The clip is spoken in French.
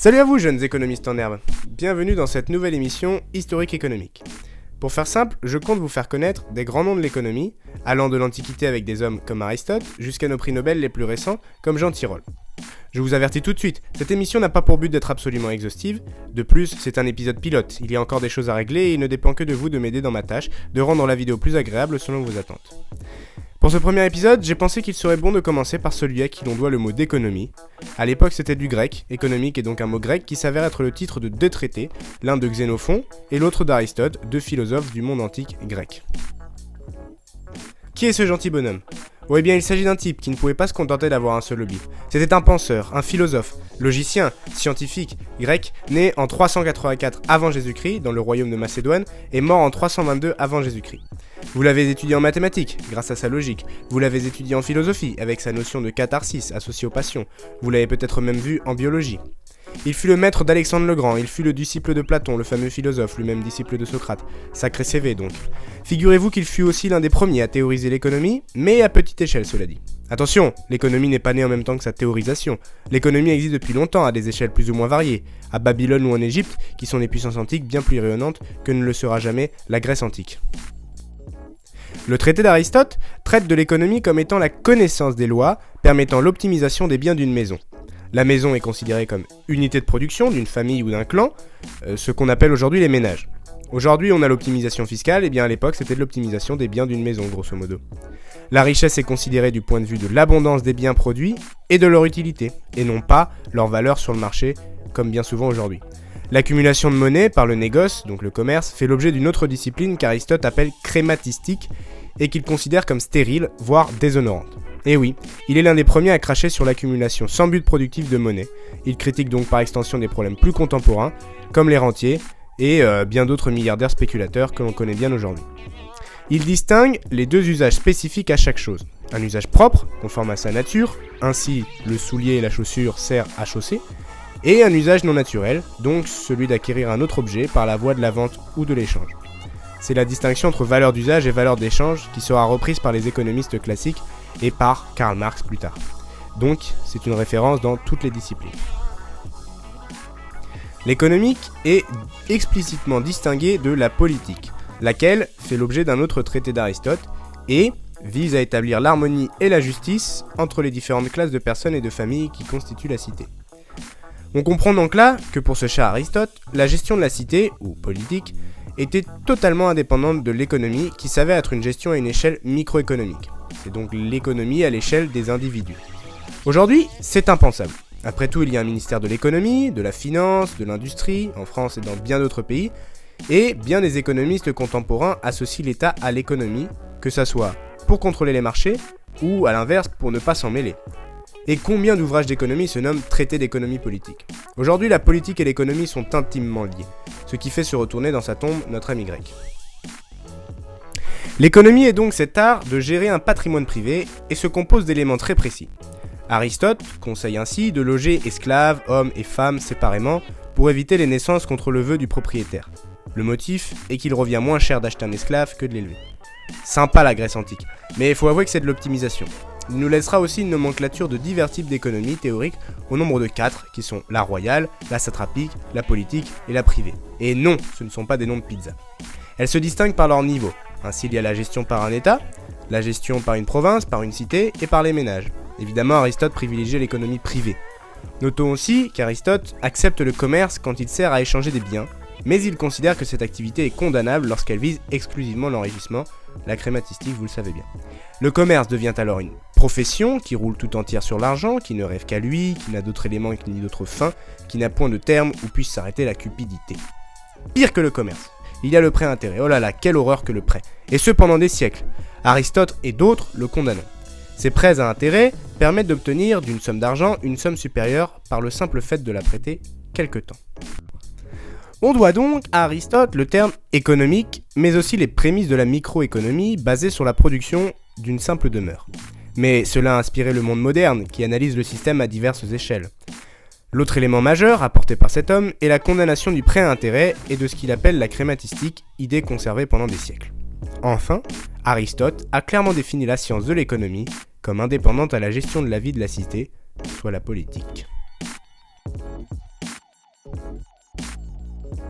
Salut à vous jeunes économistes en herbe, bienvenue dans cette nouvelle émission Historique économique. Pour faire simple, je compte vous faire connaître des grands noms de l'économie, allant de l'Antiquité avec des hommes comme Aristote, jusqu'à nos prix Nobel les plus récents comme Jean Tirole. Je vous avertis tout de suite, cette émission n'a pas pour but d'être absolument exhaustive, de plus c'est un épisode pilote, il y a encore des choses à régler et il ne dépend que de vous de m'aider dans ma tâche, de rendre la vidéo plus agréable selon vos attentes. Pour ce premier épisode, j'ai pensé qu'il serait bon de commencer par celui à qui l'on doit le mot d'économie. À l'époque, c'était du grec, économique est donc un mot grec qui s'avère être le titre de deux traités, l'un de Xénophon et l'autre d'Aristote, deux philosophes du monde antique grec. Qui est ce gentil bonhomme ? Eh bien, il s'agit d'un type qui ne pouvait pas se contenter d'avoir un seul hobby. C'était un penseur, un philosophe, logicien, scientifique, grec, né en 384 avant Jésus-Christ dans le royaume de Macédoine et mort en 322 avant Jésus-Christ. Vous l'avez étudié en mathématiques, grâce à sa logique. Vous l'avez étudié en philosophie, avec sa notion de catharsis associée aux passions. Vous l'avez peut-être même vu en biologie. Il fut le maître d'Alexandre le Grand, il fut le disciple de Platon, le fameux philosophe, lui-même disciple de Socrate. Sacré CV donc. Figurez-vous qu'il fut aussi l'un des premiers à théoriser l'économie, mais à petite échelle cela dit. Attention, l'économie n'est pas née en même temps que sa théorisation. L'économie existe depuis longtemps à des échelles plus ou moins variées, à Babylone ou en Égypte, qui sont des puissances antiques bien plus rayonnantes que ne le sera jamais la Grèce antique. Le traité d'Aristote traite de l'économie comme étant la connaissance des lois permettant l'optimisation des biens d'une maison. La maison est considérée comme unité de production d'une famille ou d'un clan, ce qu'on appelle aujourd'hui les ménages. Aujourd'hui on a l'optimisation fiscale, et bien à l'époque c'était de l'optimisation des biens d'une maison grosso modo. La richesse est considérée du point de vue de l'abondance des biens produits et de leur utilité, et non pas leur valeur sur le marché comme bien souvent aujourd'hui. L'accumulation de monnaie par le négoce, donc le commerce, fait l'objet d'une autre discipline qu'Aristote appelle crématistique et qu'il considère comme stérile, voire déshonorante. Et oui, il est l'un des premiers à cracher sur l'accumulation sans but productif de monnaie. Il critique donc par extension des problèmes plus contemporains, comme les rentiers et bien d'autres milliardaires spéculateurs que l'on connaît bien aujourd'hui. Il distingue les deux usages spécifiques à chaque chose. Un usage propre, conforme à sa nature, ainsi le soulier et la chaussure sert à chausser, et un usage non naturel, donc celui d'acquérir un autre objet par la voie de la vente ou de l'échange. C'est la distinction entre valeur d'usage et valeur d'échange qui sera reprise par les économistes classiques et par Karl Marx plus tard. Donc, c'est une référence dans toutes les disciplines. L'économique est explicitement distinguée de la politique, laquelle fait l'objet d'un autre traité d'Aristote et vise à établir l'harmonie et la justice entre les différentes classes de personnes et de familles qui constituent la cité. On comprend donc là que pour ce cher Aristote, la gestion de la cité, ou politique, était totalement indépendante de l'économie qui s'avère être une gestion à une échelle microéconomique. C'est donc l'économie à l'échelle des individus. Aujourd'hui, c'est impensable. Après tout, il y a un ministère de l'économie, de la finance, de l'industrie, en France et dans bien d'autres pays, et bien des économistes contemporains associent l'État à l'économie, que ça soit pour contrôler les marchés, ou à l'inverse pour ne pas s'en mêler. Et combien d'ouvrages d'économie se nomment traités d'économie politique ? Aujourd'hui, la politique et l'économie sont intimement liées, ce qui fait se retourner dans sa tombe notre ami grec. L'économie est donc cet art de gérer un patrimoine privé et se compose d'éléments très précis. Aristote conseille ainsi de loger esclaves, hommes et femmes séparément pour éviter les naissances contre le vœu du propriétaire. Le motif est qu'il revient moins cher d'acheter un esclave que de l'élever. Sympa la Grèce antique, mais il faut avouer que c'est de l'optimisation. Il nous laissera aussi une nomenclature de divers types d'économies théoriques au nombre de 4 qui sont la royale, la satrapique, la politique et la privée. Et non, ce ne sont pas des noms de pizza. Elles se distinguent par leur niveau. Ainsi il y a la gestion par un État, la gestion par une province, par une cité et par les ménages. Évidemment Aristote privilégiait l'économie privée. Notons aussi qu'Aristote accepte le commerce quand il sert à échanger des biens, mais il considère que cette activité est condamnable lorsqu'elle vise exclusivement l'enrichissement, la crématistique vous le savez bien. Le commerce devient alors une profession qui roule tout entière sur l'argent, qui ne rêve qu'à lui, qui n'a d'autres éléments ni d'autres fins, qui n'a point de terme où puisse s'arrêter la cupidité. Pire que le commerce, il y a le prêt-intérêt, oh là là, quelle horreur que le prêt, et ce pendant des siècles. Aristote et d'autres le condamnent. Ces prêts à intérêt permettent d'obtenir d'une somme d'argent une somme supérieure par le simple fait de la prêter quelque temps. On doit donc à Aristote le terme économique, mais aussi les prémices de la microéconomie basée sur la production d'une simple demeure. Mais cela a inspiré le monde moderne qui analyse le système à diverses échelles. L'autre élément majeur apporté par cet homme est la condamnation du prêt à intérêt et de ce qu'il appelle la crématistique, idée conservée pendant des siècles. Enfin, Aristote a clairement défini la science de l'économie comme indépendante à la gestion de la vie de la cité, soit la politique.